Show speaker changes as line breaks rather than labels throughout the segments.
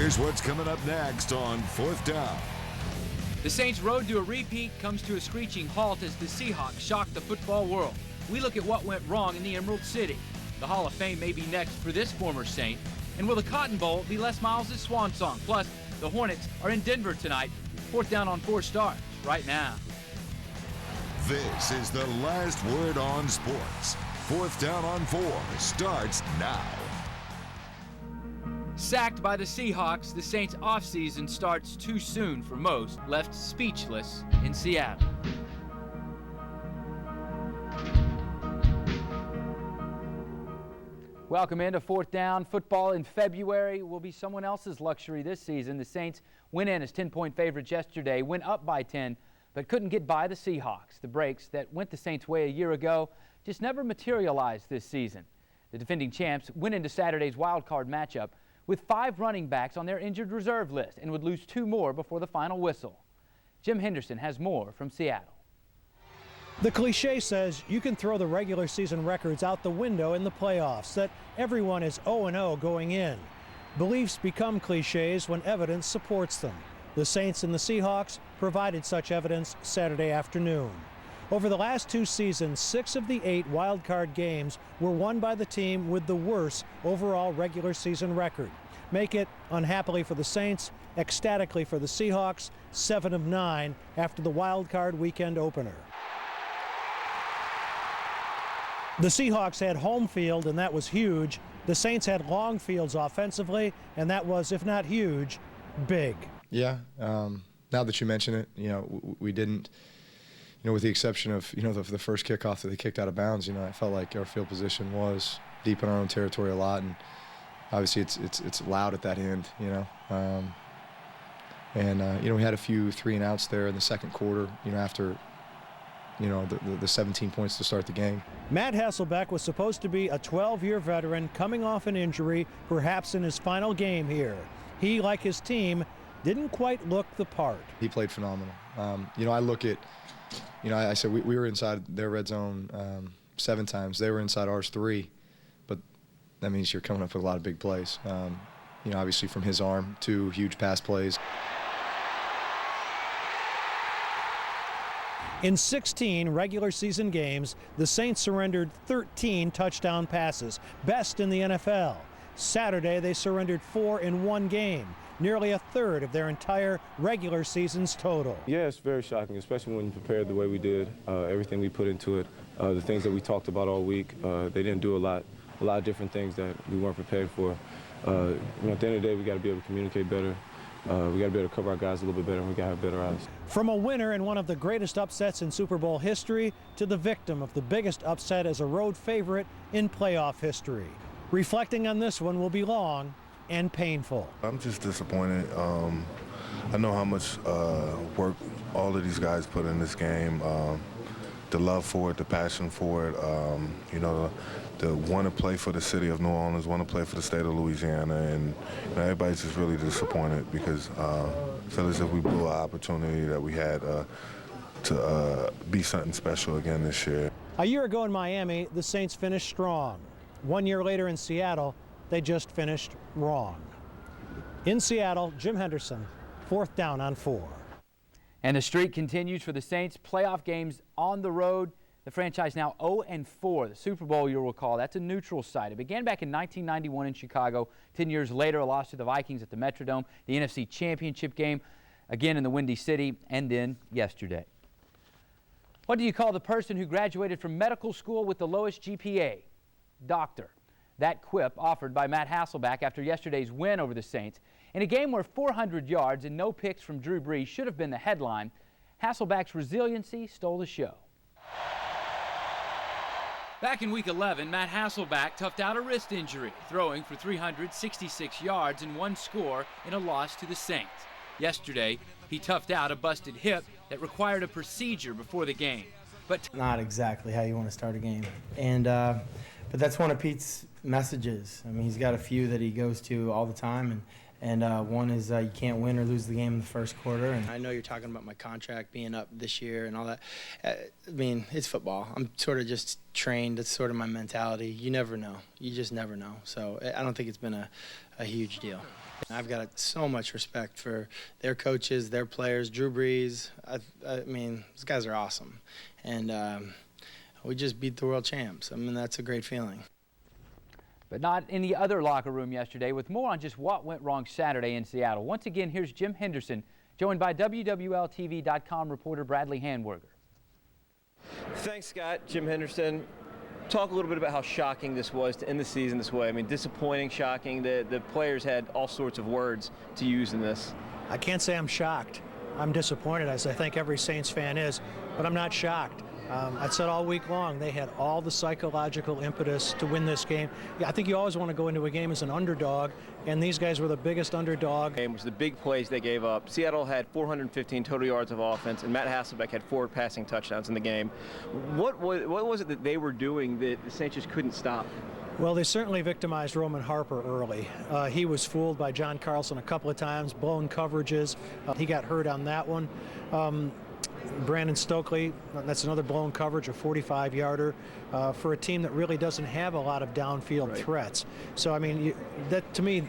Here's what's coming up next on Fourth Down.
The Saints' road to a repeat comes to a screeching halt as the Seahawks shock the football world. We look at what went wrong in the Emerald City. The Hall of Fame may be next for this former Saint. And will the Cotton Bowl be Les Miles' swan song? Plus, the Hornets are in Denver tonight. Fourth Down on 4 starts right now.
This is the last word on sports. Fourth Down on 4 starts now.
Sacked by the Seahawks, the Saints' offseason starts too soon for most, left speechless in Seattle. Welcome into Fourth Down. Football in February will be someone else's luxury this season. The Saints went in as 10-point favorites yesterday, went up by 10, but couldn't get by the Seahawks. The breaks that went the Saints' way a year ago just never materialized this season. The defending champs went into Saturday's wild card matchup with 5 running backs on their injured reserve list and would lose 2 more before the final whistle. Jim Henderson has more from Seattle.
The cliche says you can throw the regular season records out the window in the playoffs, that everyone is 0-0 going in. Beliefs become cliches when evidence supports them. The Saints and the Seahawks provided such evidence Saturday afternoon. Over the last 2 seasons, 6 of the 8 wildcard games were won by the team with the worst overall regular season record. Make it, unhappily for the Saints, ecstatically for the Seahawks, 7 of 9 after the wildcard weekend opener. The Seahawks had home field, and that was huge. The Saints had long fields offensively, and that was, if not huge, big.
Yeah, now that you mention it, we didn't, with the exception of, the first kickoff that they kicked out of bounds, I felt like our field position was deep in our own territory a lot, and obviously it's loud at that end, we had a few 3-and-outs there in the second quarter, after the 17 points to start the game.
Matt Hasselbeck was supposed to be a 12-year veteran coming off an injury, perhaps in his final game here. He, like his team, didn't quite look the part.
He played phenomenal. I look at, I said we were inside their red zone 7 times. They were inside ours 3, but that means you're coming up with a lot of big plays. Obviously from his arm, 2 huge pass plays.
In 16 regular season games, the Saints surrendered 13 touchdown passes, best in the NFL. Saturday, they surrendered 4 in 1 game, nearly a third of their entire regular season's total.
Yeah, it's very shocking, especially when you prepared the way we did, everything we put into it, the things that we talked about all week. They didn't do a lot of different things that we weren't prepared for. At the end of the day, we got to be able to communicate better. We got to be able to cover our guys a little bit better, and we got to have better eyes.
From a winner in one of the greatest upsets in Super Bowl history to the victim of the biggest upset as a road favorite in playoff history. Reflecting on this one will be long and painful.
I'm just disappointed. I know how much work all of these guys put in this game. The love for it, the passion for it, the want to play for the city of New Orleans, want to play for the state of Louisiana, and everybody's just really disappointed because I feel as if we blew an opportunity that we had to be something special again this year.
A year ago in Miami, the Saints finished strong. 1 year later in Seattle, they just finished wrong. In Seattle, Jim Henderson, Fourth Down on 4.
And the streak continues for the Saints. Playoff games on the road. The franchise now 0-4. The Super Bowl, you'll recall, that's a neutral site. It began back in 1991 in Chicago. 10 years later, a loss to the Vikings at the Metrodome. The NFC Championship game, again in the Windy City, and then yesterday. What do you call the person who graduated from medical school with the lowest GPA? Doctor. That quip offered by Matt Hasselbeck after yesterday's win over the Saints. In a game where 400 yards and no picks from Drew Brees should have been the headline, Hasselbeck's resiliency stole the show. Back in Week 11, Matt Hasselbeck toughed out a wrist injury, throwing for 366 yards and 1 score in a loss to the Saints. Yesterday, he toughed out a busted hip that required a procedure before the game. But
not exactly how you want to start a game. And but that's one of Pete's messages. I mean, he's got a few that he goes to all the time, and one is you can't win or lose the game in the first quarter. And I know you're talking about my contract being up this year and all that. I mean, it's football. I'm sort of just trained. That's sort of my mentality. You never know. You just never know. So I don't think it's been a huge deal. I've got so much respect for their coaches, their players, Drew Brees. I mean, these guys are awesome. And we just beat the world champs. I mean, that's a great feeling.
But not in the other locker room yesterday, with more on just what went wrong Saturday in Seattle. Once again, here's Jim Henderson, joined by WWLTV.com reporter Bradley Handwerger.
Thanks, Scott. Jim Henderson. Talk a little bit about how shocking this was to end the season this way. I mean, disappointing, shocking. The players had all sorts of words to use in this.
I can't say I'm shocked. I'm disappointed, as I think every Saints fan is, but I'm not shocked. I said all week long they had all the psychological impetus to win this game. Yeah, I think you always want to go into a game as an underdog, and these guys were the biggest underdog.
It was the big plays they gave up. Seattle had 415 total yards of offense, and Matt Hasselbeck had 4 passing touchdowns in the game. What was it that they were doing that the Saints just couldn't stop?
Well, they certainly victimized Roman Harper early. He was fooled by John Carlson a couple of times, blown coverages. He got hurt on that one. Brandon Stokely, that's another blown coverage, a 45-yarder for a team that really doesn't have a lot of downfield threats. So, I mean, that to me...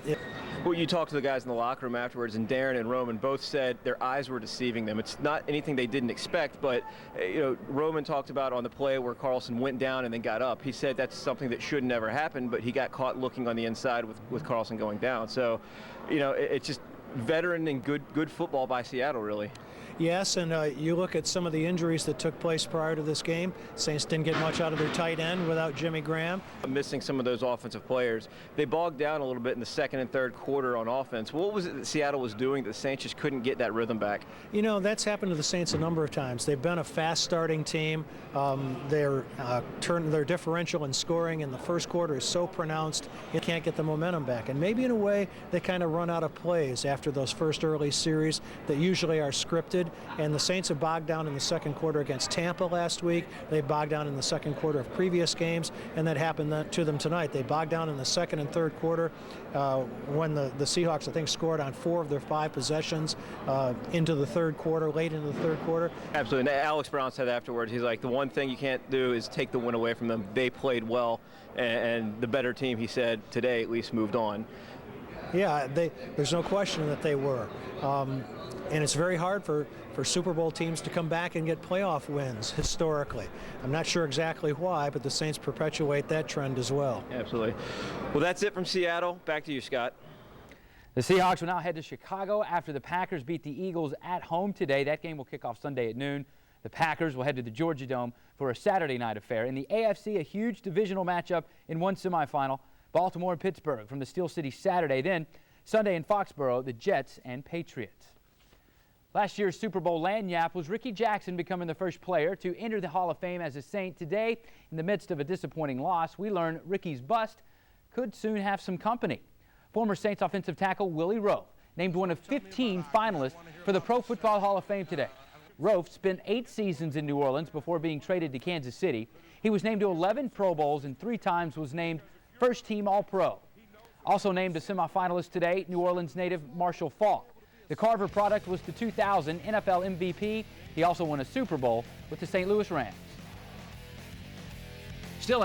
Well, you talked to the guys in the locker room afterwards, and Darren and Roman both said their eyes were deceiving them. It's not anything they didn't expect, but you know, Roman talked about on the play where Carlson went down and then got up. He said that's something that should never happen, but he got caught looking on the inside with Carlson going down. So, you know, it's just veteran and good football by Seattle, really.
Yes, and you look at some of the injuries that took place prior to this game. Saints didn't get much out of their tight end without Jimmy Graham.
Missing some of those offensive players. They bogged down a little bit in the second and third quarter on offense. What was it that Seattle was doing that the Saints just couldn't get that rhythm back? You
know, that's happened to the Saints a number of times. They've been a fast-starting team. Their differential in scoring in the first quarter is so pronounced, you can't get the momentum back. And maybe in a way, they kind of run out of plays after those first early series that usually are scripted. And the Saints have bogged down in the second quarter against Tampa last week. They bogged down in the second quarter of previous games, and that happened to them tonight. They bogged down in the second and third quarter when the Seahawks, I think, scored on 4 of their 5 possessions into the third quarter, late into the third quarter.
Absolutely. And Alex Brown said afterwards, he's like, the one thing you can't do is take the win away from them. They played well, and the better team, he said, today at least moved on.
Yeah, there's no question that they were. And it's very hard for Super Bowl teams to come back and get playoff wins historically. I'm not sure exactly why, but the Saints perpetuate that trend as well.
Absolutely. Well, that's it from Seattle. Back to you, Scott.
The Seahawks will now head to Chicago after the Packers beat the Eagles at home today. That game will kick off Sunday at noon. The Packers will head to the Georgia Dome for a Saturday night affair. In the AFC, a huge divisional matchup in one semifinal. Baltimore and Pittsburgh from the Steel City Saturday. Then Sunday in Foxborough, the Jets and Patriots. Last year's Super Bowl lagniappe was Ricky Jackson becoming the first player to enter the Hall of Fame as a Saint. Today, in the midst of a disappointing loss, we learn Ricky's bust could soon have some company. Former Saints offensive tackle Willie Roaf named one of 15 finalists for the Pro Football Hall of Fame today. Roaf spent 8 seasons in New Orleans before being traded to Kansas City. He was named to 11 Pro Bowls and 3 times was named first-team All-Pro. Also named a semifinalist today, New Orleans native Marshall Faulk. The Carver product was the 2000 NFL MVP. He also won a Super Bowl with the St. Louis Rams. Still ahead.